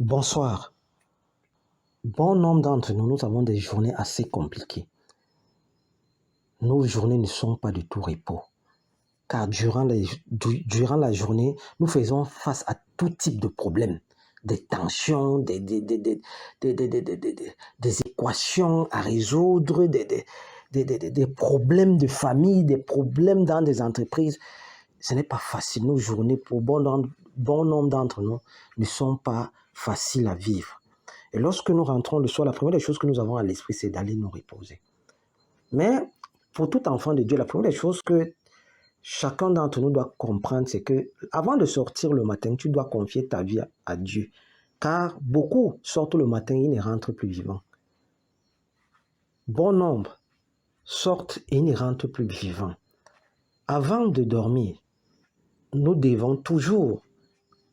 Bonsoir. Bon nombre d'entre nous, nous avons des journées assez compliquées. Nos journées ne sont pas du tout repos. Car durant la journée, nous faisons face à tout type de problèmes. Des tensions, des équations à résoudre, des problèmes de famille, des problèmes dans des entreprises. Ce n'est pas facile. Nos journées, pour bon nombre d'entre nous, ne sont pas faciles à vivre. Et lorsque nous rentrons le soir, la première des choses que nous avons à l'esprit, c'est d'aller nous reposer. Mais pour tout enfant de Dieu, la première des choses que chacun d'entre nous doit comprendre, c'est que avant de sortir le matin, tu dois confier ta vie à Dieu. Car beaucoup sortent le matin, ils ne rentrent plus vivants. Bon nombre sortent et ils ne rentrent plus vivants. Avant de dormir, nous devons toujours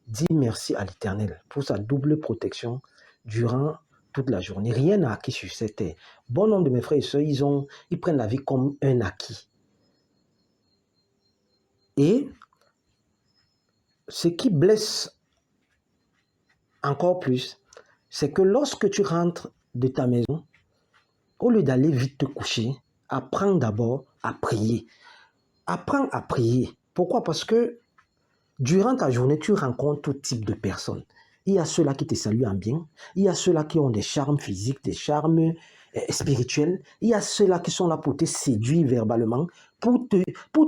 dire merci à l'Éternel pour sa double protection durant toute la journée. Rien n'a acquis sur cette terre. Bon nombre de mes frères et sœurs, ils prennent la vie comme un acquis. Et ce qui blesse encore plus, c'est que lorsque tu rentres de ta maison, au lieu d'aller vite te coucher, apprends d'abord à prier. Apprends à prier. Pourquoi? Parce que durant ta journée, tu rencontres tout type de personnes. Il y a ceux-là qui te saluent en bien. Il y a ceux-là qui ont des charmes physiques, des charmes spirituels. Il y a ceux-là qui sont là pour te séduire verbalement, pour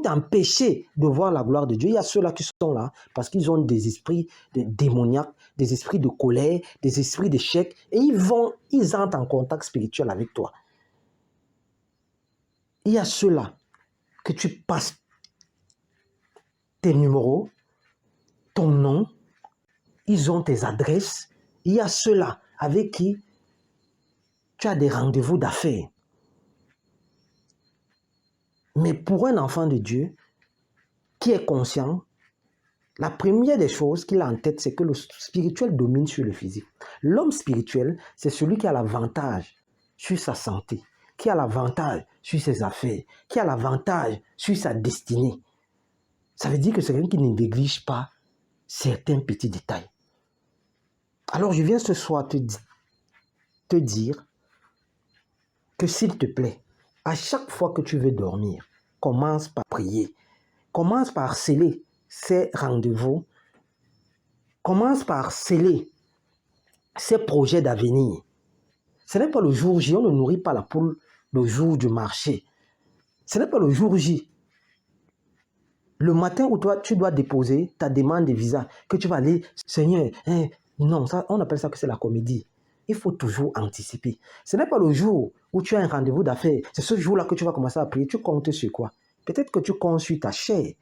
t'empêcher de voir la gloire de Dieu. Il y a ceux-là qui sont là parce qu'ils ont des esprits démoniaques, des esprits de colère, des esprits d'échec. Et ils entrent en contact spirituel avec toi. Il y a ceux-là que tu passes tes numéros, ton nom, ils ont tes adresses. Il y a ceux-là avec qui tu as des rendez-vous d'affaires. Mais pour un enfant de Dieu qui est conscient, la première des choses qu'il a en tête, c'est que le spirituel domine sur le physique. L'homme spirituel, c'est celui qui a l'avantage sur sa santé, qui a l'avantage sur ses affaires, qui a l'avantage sur sa destinée. Ça veut dire que c'est quelqu'un qui ne néglige pas certains petits détails. Alors je viens ce soir te dire que s'il te plaît, à chaque fois que tu veux dormir, commence par prier. Commence par sceller ces rendez-vous. Commence par sceller ces projets d'avenir. Ce n'est pas le jour J, on ne nourrit pas la poule le jour du marché. Ce n'est pas le jour J. Le matin où toi, tu dois déposer ta demande de visa, que tu vas aller, Seigneur, non, ça, on appelle ça que c'est la comédie. Il faut toujours anticiper. Ce n'est pas le jour où tu as un rendez-vous d'affaires. C'est ce jour-là que tu vas commencer à prier. Tu comptes sur quoi? Peut-être que tu comptes sur ta chair.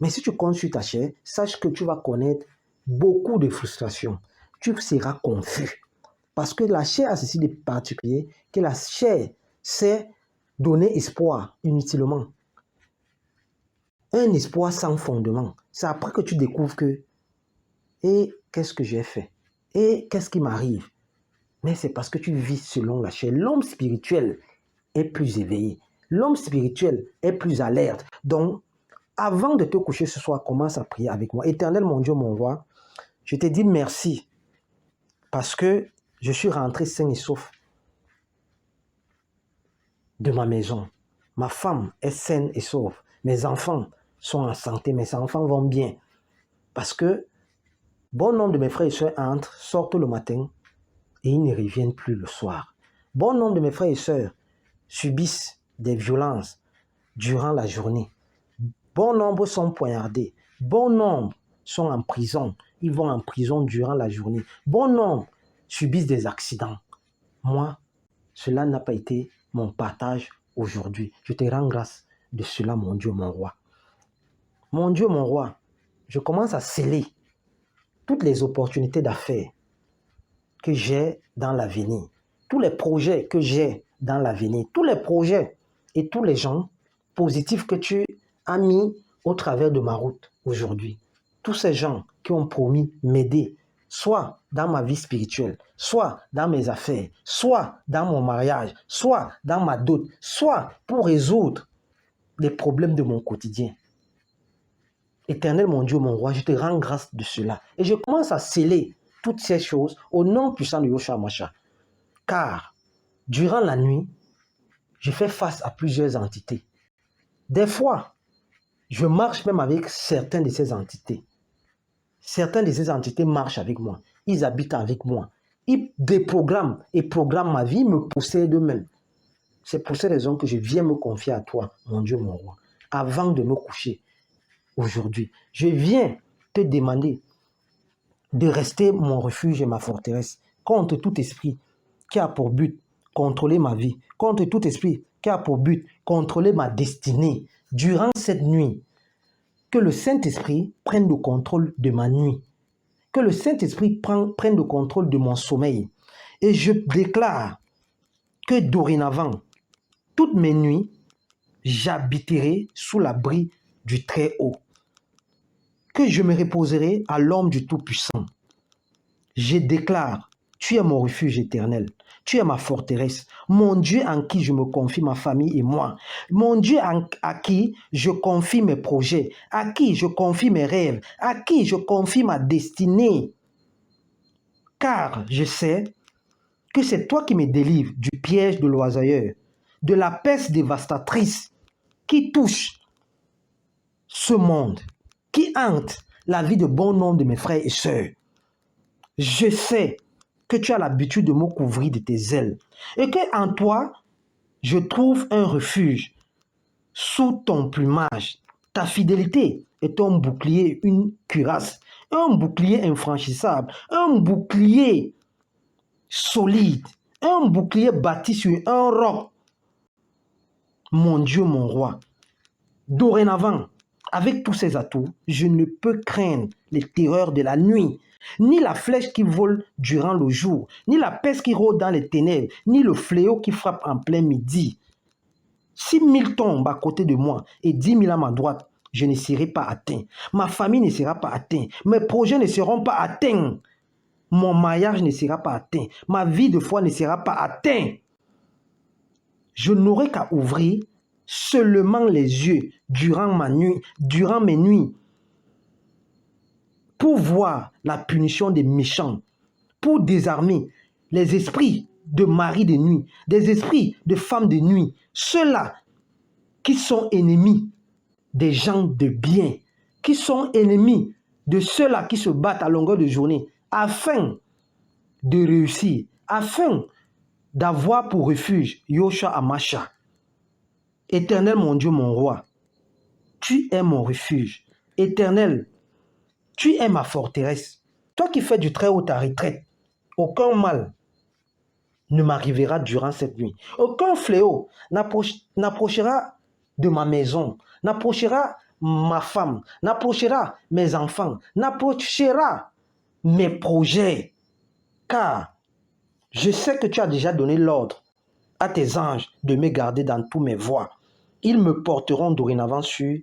Mais si tu comptes sur ta chair, sache que tu vas connaître beaucoup de frustration. Tu seras confus. Parce que la chair a ceci de particulier, que la chair sait donner espoir inutilement. Un espoir sans fondement. C'est après que tu découvres que, et qu'est-ce que j'ai fait? Et qu'est-ce qui m'arrive? Mais c'est parce que tu vis selon la chair. L'homme spirituel est plus éveillé. L'homme spirituel est plus alerte. Donc, avant de te coucher ce soir, commence à prier avec moi. Éternel, mon Dieu, mon roi, je te dis merci parce que je suis rentré sain et sauf de ma maison. Ma femme est saine et sauve. Mes enfants sont en santé. Mes enfants vont bien. Parce que bon nombre de mes frères et sœurs entrent, sortent le matin et ils ne reviennent plus le soir. Bon nombre de mes frères et sœurs subissent des violences durant la journée. Bon nombre sont poignardés. Bon nombre sont en prison. Ils vont en prison durant la journée. Bon nombre subissent des accidents. Moi, cela n'a pas été mon partage aujourd'hui. Je te rends grâce de cela, mon Dieu, mon roi. Mon Dieu, mon roi, je commence à sceller toutes les opportunités d'affaires que j'ai dans l'avenir. Tous les projets que j'ai dans l'avenir. Tous les projets et tous les gens positifs que tu as mis au travers de ma route aujourd'hui. Tous ces gens qui ont promis m'aider, soit dans ma vie spirituelle, soit dans mes affaires, soit dans mon mariage, soit dans ma dot, soit pour résoudre les problèmes de mon quotidien. Éternel, mon Dieu, mon roi, je te rends grâce de cela. Et je commence à sceller toutes ces choses au nom puissant de Yahshua Mashiach. Car durant la nuit, je fais face à plusieurs entités. Des fois, je marche même avec certaines de ces entités. Certaines de ces entités marchent avec moi. Ils habitent avec moi. Ils déprogramment et programment ma vie, me possèdent eux-mêmes. C'est pour ces raisons que je viens me confier à toi, mon Dieu, mon roi, avant de me coucher aujourd'hui. Je viens te demander de rester mon refuge et ma forteresse contre tout esprit qui a pour but contrôler ma vie, contre tout esprit qui a pour but contrôler ma destinée. Durant cette nuit, que le Saint-Esprit prenne le contrôle de ma nuit, que le Saint-Esprit prenne le contrôle de mon sommeil. Et je déclare que dorénavant, toutes mes nuits, j'habiterai sous l'abri du Très-Haut, que je me reposerai à l'ombre du Tout-Puissant. Je déclare, tu es mon refuge éternel, tu es ma forteresse, mon Dieu en qui je me confie ma famille et moi, mon Dieu à qui je confie mes projets, à qui je confie mes rêves, à qui je confie ma destinée. Car je sais que c'est toi qui me délivres du piège de l'oisailleur, de la peste dévastatrice qui touche ce monde, qui hante la vie de bon nombre de mes frères et sœurs. Je sais que tu as l'habitude de me couvrir de tes ailes et que en toi, je trouve un refuge sous ton plumage. Ta fidélité est un bouclier, une cuirasse, un bouclier infranchissable, un bouclier solide, un bouclier bâti sur un roc. Mon Dieu, mon roi, dorénavant, avec tous ces atouts, je ne peux craindre les terreurs de la nuit, ni la flèche qui vole durant le jour, ni la peste qui rôde dans les ténèbres, ni le fléau qui frappe en plein midi. 6 000 tombent à côté de moi et 10 000 à ma droite, je ne serai pas atteint. Ma famille ne sera pas atteinte. Mes projets ne seront pas atteints. Mon mariage ne sera pas atteint. Ma vie de foi ne sera pas atteinte. Je n'aurai qu'à ouvrir seulement les yeux durant mes nuits, pour voir la punition des méchants, pour désarmer les esprits de mari de nuit, des esprits de femmes de nuit, ceux-là qui sont ennemis des gens de bien, qui sont ennemis de ceux-là qui se battent à longueur de journée, afin de réussir, afin d'avoir pour refuge Yahshua Hamashiach. Éternel mon Dieu, mon roi, tu es mon refuge. Éternel, tu es ma forteresse. Toi qui fais du Très-Haut ta retraite, aucun mal ne m'arrivera durant cette nuit. Aucun fléau n'approchera de ma maison, n'approchera ma femme, n'approchera mes enfants, n'approchera mes projets. Car je sais que tu as déjà donné l'ordre à tes anges de me garder dans tous mes voies. Ils me porteront dorénavant sur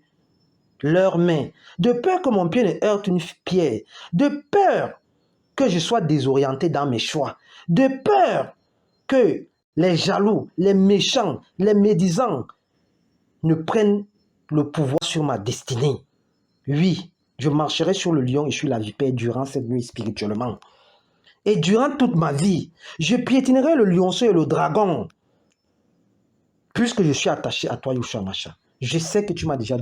leurs mains, de peur que mon pied ne heurte une pierre, de peur que je sois désorienté dans mes choix, de peur que les jaloux, les méchants, les médisants ne prennent le pouvoir sur ma destinée. Oui, je marcherai sur le lion et sur la vipère durant cette nuit spirituellement. Et durant toute ma vie, je piétinerai le lionceau et le dragon, puisque je suis attaché à toi, Yahshua Hamashiach. Je sais que tu m'as déjà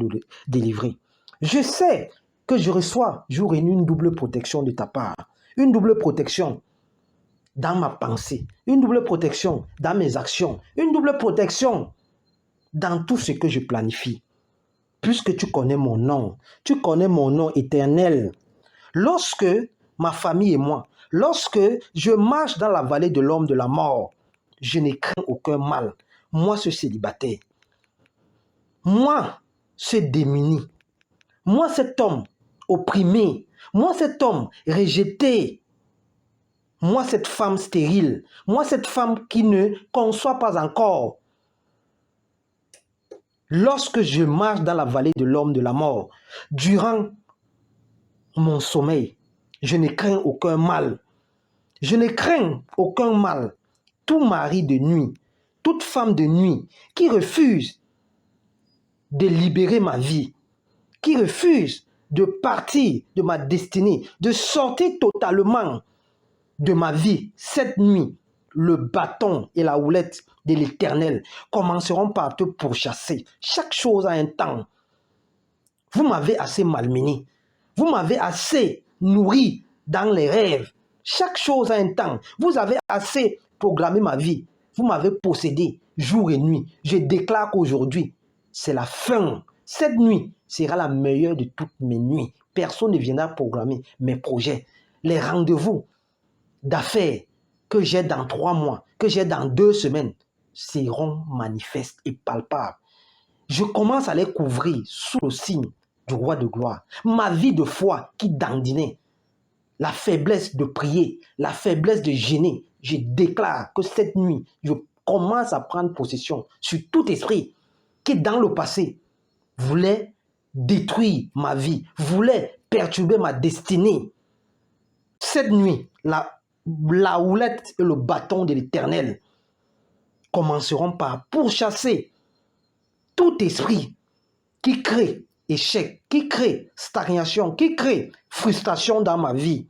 délivré. Je sais que je reçois jour et nuit une double protection de ta part. Une double protection dans ma pensée. Une double protection dans mes actions. Une double protection dans tout ce que je planifie. Puisque tu connais mon nom. Tu connais mon nom éternel. Lorsque ma famille et moi, lorsque je marche dans la vallée de l'homme de la mort, je ne crains aucun mal. Moi, ce célibataire. Moi, ce démuni. Moi, cet homme opprimé. Moi, cet homme rejeté. Moi, cette femme stérile. Moi, cette femme qui ne conçoit pas encore. Lorsque je marche dans la vallée de l'homme de la mort, durant mon sommeil, je ne crains aucun mal. Je ne crains aucun mal. Tout mari de nuit, toute femme de nuit qui refuse de libérer ma vie, qui refuse de partir de ma destinée, de sortir totalement de ma vie, cette nuit, le bâton et la houlette de l'Éternel commenceront par te pourchasser. Chaque chose a un temps. Vous m'avez assez malmené. Vous m'avez assez nourri dans les rêves. Chaque chose a un temps. Vous avez assez programmé ma vie. Vous m'avez possédé jour et nuit. Je déclare qu'aujourd'hui, c'est la fin. Cette nuit sera la meilleure de toutes mes nuits. Personne ne viendra programmer mes projets. Les rendez-vous d'affaires que j'ai dans 3 mois, que j'ai dans 2 semaines, seront manifestes et palpables. Je commence à les couvrir sous le signe du roi de gloire. Ma vie de foi qui dandinait, la faiblesse de prier, la faiblesse de gêner, je déclare que cette nuit, je commence à prendre possession sur tout esprit qui, dans le passé, voulait détruire ma vie, voulait perturber ma destinée. Cette nuit, la houlette et le bâton de l'Éternel commenceront par pourchasser tout esprit qui crée échec, qui crée stagnation, qui crée frustration dans ma vie.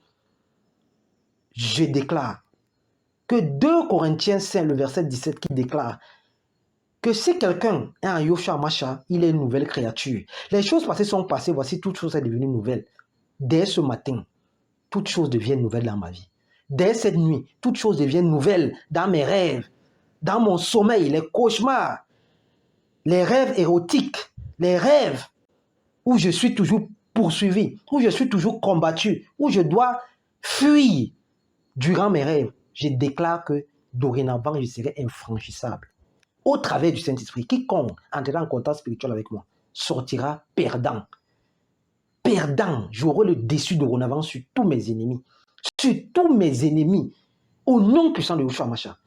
Je déclare que 2 Corinthiens 5, le verset 17 qui déclare que si quelqu'un est en Yoshua Masha, il est une nouvelle créature. Les choses passées sont passées, voici toute chose est devenue nouvelle. Dès ce matin, toute chose devient nouvelle dans ma vie. Dès cette nuit, toute chose devient nouvelle dans mes rêves, dans mon sommeil, les cauchemars, les rêves érotiques, les rêves où je suis toujours poursuivi, où je suis toujours combattu, où je dois fuir durant mes rêves. Je déclare que dorénavant, je serai infranchissable. Au travers du Saint-Esprit, quiconque entrera en contact spirituel avec moi sortira perdant. Perdant, j'aurai le dessus dorénavant sur tous mes ennemis. Sur tous mes ennemis. Au nom puissant de Yoshua Masha,